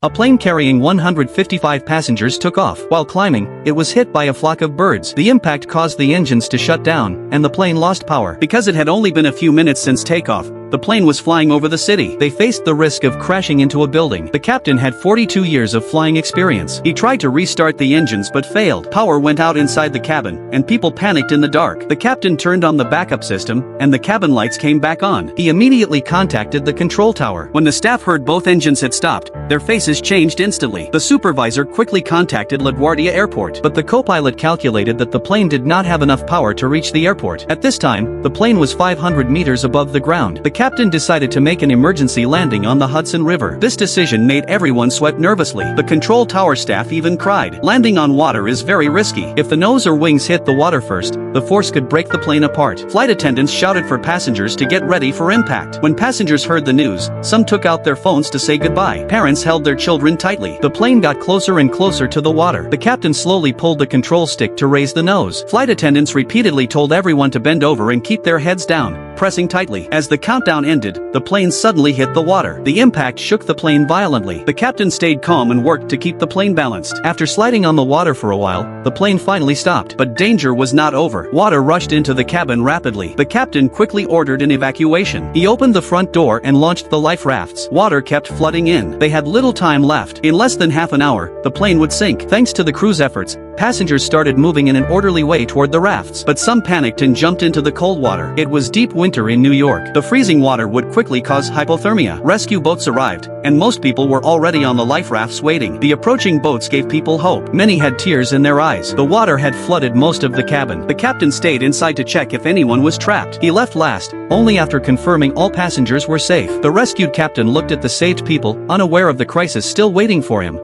A plane carrying 155 passengers took off. While climbing, it was hit by a flock of birds. The impact caused the engines to shut down, and the plane lost power. Because it had only been a few minutes since takeoff, the plane was flying over the city. They faced the risk of crashing into a building. The captain had 42 years of flying experience. He tried to restart the engines but failed. Power went out inside the cabin, and people panicked in the dark. The captain turned on the backup system, and the cabin lights came back on. He immediately contacted the control tower. When the staff heard both engines had stopped, their faces changed instantly. The supervisor quickly contacted LaGuardia Airport, but the co-pilot calculated that the plane did not have enough power to reach the airport. At this time, the plane was 500 meters above the ground. The captain decided to make an emergency landing on the Hudson River. This decision made everyone sweat nervously. The control tower staff even cried. Landing on water is very risky. If the nose or wings hit the water first, the force could break the plane apart. Flight attendants shouted for passengers to get ready for impact. When passengers heard the news, some took out their phones to say goodbye. Parents held their children tightly. The plane got closer and closer to the water. The captain slowly pulled the control stick to raise the nose. Flight attendants repeatedly told everyone to bend over and keep their heads down, pressing tightly. As the countdown ended, the plane suddenly hit the water. The impact shook the plane violently. The captain stayed calm and worked to keep the plane balanced. After sliding on the water for a while, the plane finally stopped. But danger was not over. Water rushed into the cabin rapidly. The captain quickly ordered an evacuation. He opened the front door and launched the life rafts. Water kept flooding in. They had little time left. In less than half an hour, the plane would sink. Thanks to the crew's efforts, passengers started moving in an orderly way toward the rafts. But some panicked and jumped into the cold water. It was deep winter in New York. The freezing water would quickly cause hypothermia. Rescue boats arrived, and most people were already on the life rafts waiting. The approaching boats gave people hope. Many had tears in their eyes. The water had flooded most of the cabin. The captain stayed inside to check if anyone was trapped. He left last, only after confirming all passengers were safe. The rescued captain looked at the saved people, unaware of the crisis still waiting for him.